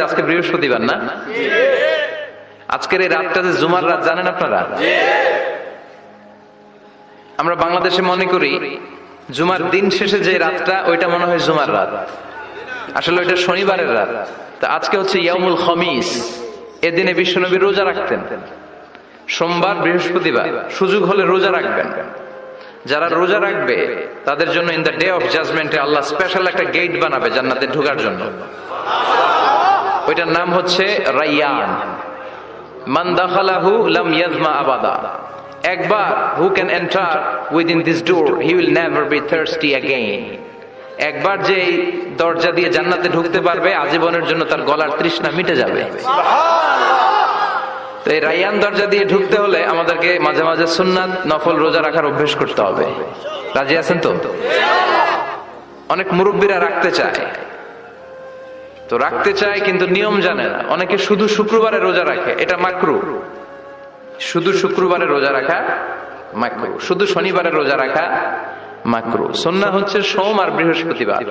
আজকে বৃহস্পতিবার না? আজকের এই রাতটা যে জুমার রাত জানেন আপনারা? আমরা বাংলাদেশে মনে করি জুমার দিন শেষে যে রাতটা ওইটা মনে হয় জুমার রাত, আসলে ওইটা শনিবারের রাত। তা আজকে হচ্ছে ইয়াউমুল খমিস। এদিনে বিশ্বনবী রোজা রাখতেন, সোমবার বৃহস্পতিবার সুযোগ হলে রোজা রাখবেন। যারা রোজা রাখবে তাদের জন্য ইন দ্য ডে অফ জাজমেন্টে আল্লাহ স্পেশাল একটা গেট বানাবে জান্নাতে ঢোকার জন্য। ওইটার নাম হচ্ছে রাইয়ান। মান দাখালাহু লাম ইয়াজমা আবাদা। একবার who can enter within this door he will never be thirsty again. একবার যে দরজা দিয়ে জান্নাতে ঢুকতে পারবে আজীবনের জন্য তার গলার তৃষ্ণা মিটে যাবে। তো এই রাইয়ান দরজা দিয়ে ঢুকতে হলে আমাদেরকে মাঝে মাঝে সুন্নাত নফল রোজা রাখার অভ্যেস করতে হবে। রাজি আছেন তো? অনেক মুরব্বীরা রাখতে চায়, তো রাখতে চায় কিন্তু নিয়ম জানে না। অনেকে শুধু শুক্রবারে রোজা রাখে, এটা মাকরু। শুধু শুক্রবারে রোজা রাখা মাকরু, শুধু শনিবারে রোজা রাখা মাকরু। সুন্নাহ হচ্ছে সোম আর বৃহস্পতিবার।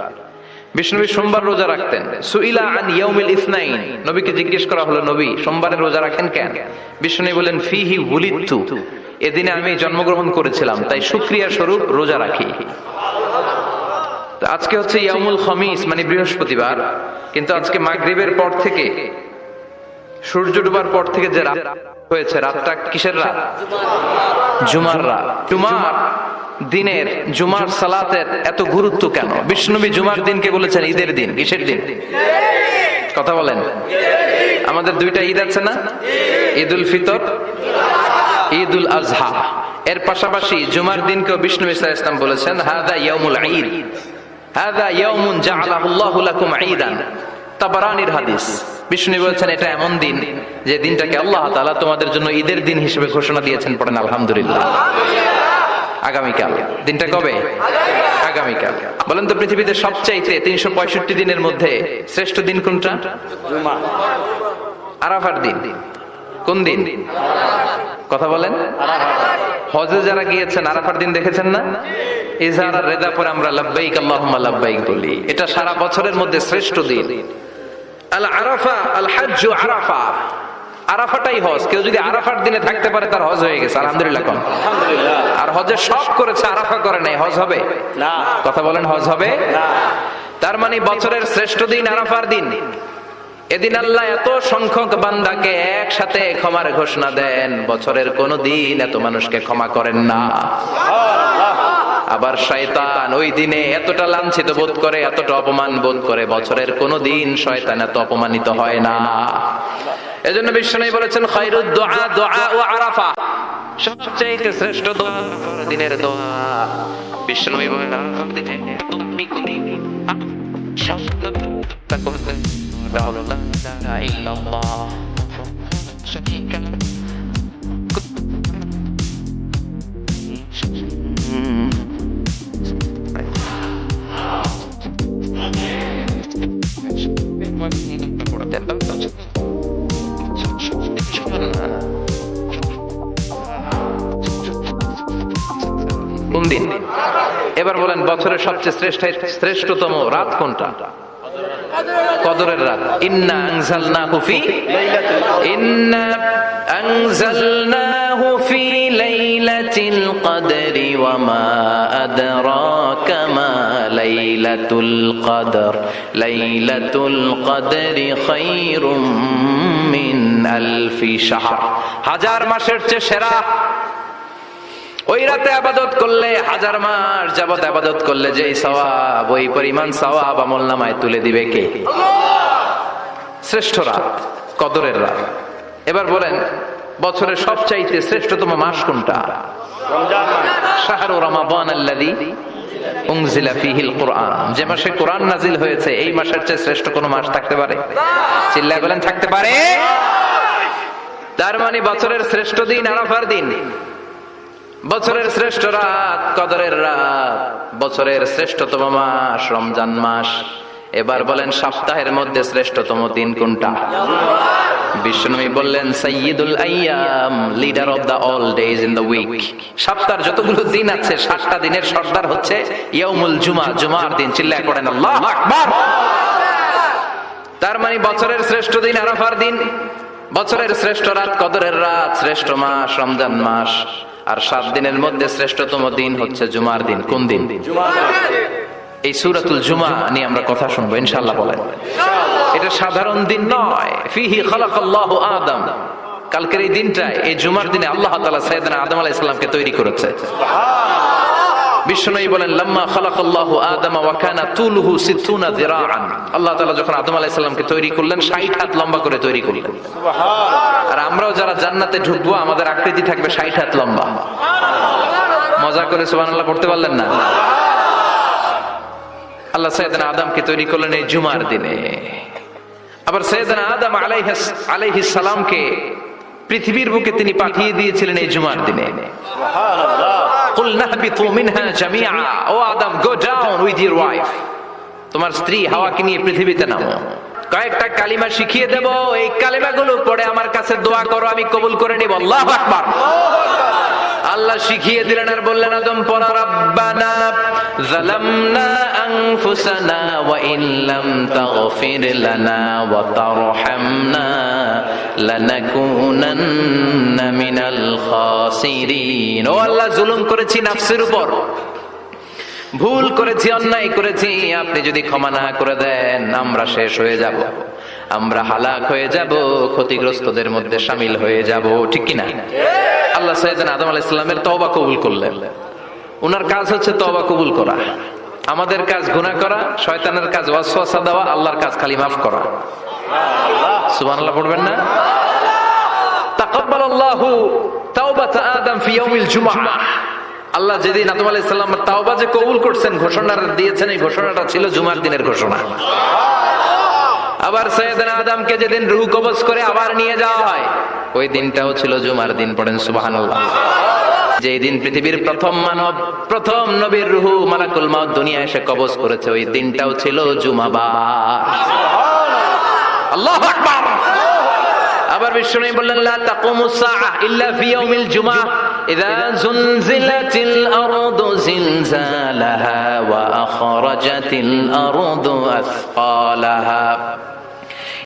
বিষ্ণুনবী সোমবার রোজা রাখতেন। সুইলা আন ইয়াউমিল ইসনাইন, নবীকে জিজ্ঞেস করা হলো নবী সোমবারে রোজা রাখেন কেন? বিষ্ণুনবী বলেন ফিহি উলিদতু, এদিনে আমি জন্মগ্রহণ করেছিলাম তাই শুকরিয়া স্বরূপ রোজা রাখি। আজকে হচ্ছে ইয়াউমুল খমিস মানে বৃহস্পতিবার, কিন্তু আজকে মাগরিবের পর থেকে সূর্য ডুবার পর থেকে যে রাত হয়েছে, রাতটা কিসের রাত? জুমার রাত। জুমার দিনের জুমার সালাতের এত গুরুত্ব কেন? বিষ্ণুনবী জুমার দিনকে বলেছেন ঈদের দিন। কিসের দিন? কথা বলেন। আমাদের দুইটা ঈদ আছে না? ঈদুল ফিতর, ঈদুল আজহা। এর পাশাপাশি জুমার দিনকেও বিষ্ণুনবী সাল্লাল্লাহু আলাইহি ওয়াসাল্লাম বলেছেন হাদা ইয়াউমুল ঈদ, হাদা ইয়াউমুন জাআলাহুল্লাহু লাকুম ঈদান। তাবারানির হাদিস। বিষ্ণু বলেছেন এটা এমন দিন যে দিনটাকে আল্লাহ তাআলা তোমাদের জন্য ঈদের দিন হিসেবে ঘোষণা দিয়েছেন। পড়েন আলহামদুলিল্লাহ। আগামীকাল। দিনটা কবে? আগামীকাল। বলেন তো পৃথিবীতে সবচাইতে 365 দিনের মধ্যে শ্রেষ্ঠ দিন কোনটা? জুমা। আরাফার দিন। কোন দিন? কথা বলেন। হজে যারা গিয়েছেন আরাফার দিন দেখেছেন না? ইজহার আর রেদা পরে আমরা লাব্বাইক আল্লাহুম্মা লাব্বাইক বলি। এটা সারা বছরের মধ্যে শ্রেষ্ঠ দিন। আল আরাফা আল হজ্জু আরাফা। আরাফাটাই হজ। কেউ যদি আরাফার দিনে থাকতে পারে তার হজ হয়ে গেছে। আলহামদুলিল্লাহ কোন? আলহামদুলিল্লাহ। আর হজে সব করেছে, আরাফা করে নাই, হজ হবে না। কথা বলেন, হজ হবে না। তার মানে বছরের শ্রেষ্ঠ দিন আরাফার দিন। এদিন আল্লাহ এত সংখ্যক বান্দাকে একসাথে ক্ষমার ঘোষণা দেন, বছরের কোন দিন এত মানুষকে ক্ষমা করেন না। আবার শয়তান ওই দিনে এতটা লাঞ্ছিত বোধ করে, এতটা অপমান বোধ করে, বছরের কোন দিন শয়তান এত অপমানিত হয় না। এজন্য বিশ্বনবী বলেছেন খায়রুদ দুআ দুআ ও আরাফা, সবচেয়ে শ্রেষ্ঠ দোয়া দিনের দোয়া। বিশ্বনবী বলেন আরাফার দিনে তুমি কোন দিন শব্দ করতে লা ইলাহা ইল্লাল্লাহ শারীকা কোন দিন? এবার বলেন বছরের সবচেয়ে শ্রেষ্ঠতম রাত কোনটা? কদরের রাত। ইন্না আনজালনাহু ফি লাইলাতিল কদরি ওয়া মা আদরাকা মা লাইলাতুল কদর লাইলাতুল কদরি খায়রুম মিন আলফি শাহর। হাজার মাসের চেয়ে সেরা। ওই রাতে ইবাদত করলে, হাজার মাস যাবত ইবাদত করলে যে সওয়াব, ওই পরিমাণ সওয়াব আমলনামায় তুলে দিবে কে? শ্রেষ্ঠ রাত কদরের রাত। এবার বলেন বছরের সবচাইতে শ্রেষ্ঠতম মাস কোনটা? রমজান মাস। শাহরু রমাদান আল্লাযী উনজিলা ফীহিল কুরআন। যে মাসে কোরআন নাজিল হয়েছে এই মাসের চেয়ে শ্রেষ্ঠ কোন মাস থাকতে পারে? চিল্লায় বলেন থাকতে পারে? তার মানে বছরের শ্রেষ্ঠ দিন আরাফার দিন, বছরের শ্রেষ্ঠ রাত কদরের রাত, বছরের শ্রেষ্ঠতম মাস রমজান মাস। এবার বলেন সপ্তাহের মধ্যে শ্রেষ্ঠতম দিন কোনটা? বিশ্বনবী বললেন সাইয়্যিদুল আইয়াম, leader of the all days in the week. সপ্তাহের যতগুলো দিন আছে 7টা দিনের সর্দার হচ্ছে ইয়াউমুল জুমা, জুমার দিন। চিল্লায় পড়েন আল্লাহু আকবার। তার মানে বছরের শ্রেষ্ঠ দিন আরাফার দিন, বছরের শ্রেষ্ঠ রাত কদরের রাত, শ্রেষ্ঠ মাস রমজান মাস, আর 7 দিনের মধ্যে শ্রেষ্ঠতম দিন হচ্ছে জুমার দিন। কোন দিন? এই সূরাতুল জুমা নিয়ে আমরা কথা শুনবো ইনশাআল্লাহ। বলেন, এটা সাধারণ দিন নয়। ফিহি খালাকাল্লাহু আদম, কালকের এই দিনটায়, এই জুমার দিনে আল্লাহ তাআলা সাইয়েদনা আদম আলাইহিস সালামকে তৈরি করেছে। বিশ্বনবী বলেন, লাম্মা খালাকাল্লাহু আদম ওয়া কানা তুলুহু 60 যিরাআন, আল্লাহ তাআলা যখন আদম আলাইহিস সালামকে তৈরি করলেন 60 হাত লম্বা করে তৈরি করলেন। সুবহানাল্লাহ। আর আমরাও যারা জান্নাতে ঢুকবো আমাদের আকৃতি থাকবে 60 হাত লম্বা। মজা করে সুবহানাল্লাহ পড়তে পারলেন না? আল্লাহ সাইয়েদনা আদমকে তৈরি করলেন এই জুমার দিনে। আবার সাইয়েদনা আদম আলাইহিস সালামকে পৃথিবীর বুকে তিনি পাঠিয়ে দিয়েছিলেন এই জুমার দিনে। সুবহানাল্লাহ। কুল নাহবিতু মিনহা জামিআ, ও Adam, go down with your wife, তোমার স্ত্রী হাওয়াকে নিয়ে পৃথিবীতে নামো। কয়েকটা কালিমা শিখিয়ে দেব, এই কালিমাগুলো পড়ে আমার কাছে দোয়া করো, আমি কবুল করে নিব। আল্লাহু আকবার। আল্লাহ শিখিয়ে দিলেন আর বললেন, আদম পড়ো, রাব্বানা যালামনা আনফুসানা ওয়া ইন লাম তাগফির লানা ওয়া তারহামনা লানাকুনান্না মিনাল খাসিরিন। ও আল্লাহ, জুলুম করেছি নাফসের উপর, ভুল করেছি, অন্যায় করেছি, আপনি যদি ক্ষমা না করে দেন আমরা শেষ হয়ে যাব, আমরা হালাক হয়ে যাব, ক্ষতিগ্রস্তদের মধ্যে শামিল হয়ে যাব। ঠিক কিনা? আল্লাহ সাইয়েদনা আদম আলাইহিস সালামের তওবা কবুল করলেন। ওনার কাজ হচ্ছে তওবা কবুল করা, আমাদের কাজ গুনাহ করা, শয়তানের কাজ ওয়াসওয়াসা দেওয়া, আল্লাহর কাজ খালি মাফ করা। সুবহানাল্লাহ পড়বেন না? তাকাব্বালাল্লাহু তাওবাতা আদম ফি ইয়াউমিল জুমআহ। আল্লাহ যেদিন আদম আলাইহিস সালামের তাওবা যে কবুল করছেন, ঘোষণা দিয়েছেন, এই ঘোষণাটা ছিল জুমার দিনের ঘোষণা। আবার সাইয়েদনা আদমকে যেদিন রূহ কবজ করে আবার নিয়ে যাওয়া হয়, ওই দিনটাও ছিল জুমার দিন। পড়েন সুবহানাল্লাহ। যেই দিন পৃথিবীর প্রথম মানব, প্রথম নবীর রূহ মালাকুল মাউত দুনিয়া এসে কবজ করেছে, ওই দিনটাও ছিল জুমাবার। আল্লাহু আকবার। আবার বিশ্বনবী বললেন, লা তাকুমুস সাআ ইল্লা ফি ইয়াউমিল জুমআহ ইযা যুলজিলাতিল আরদু জিলজালাহা ওয়া আখরাজাতিল আরদু আসকালাহা।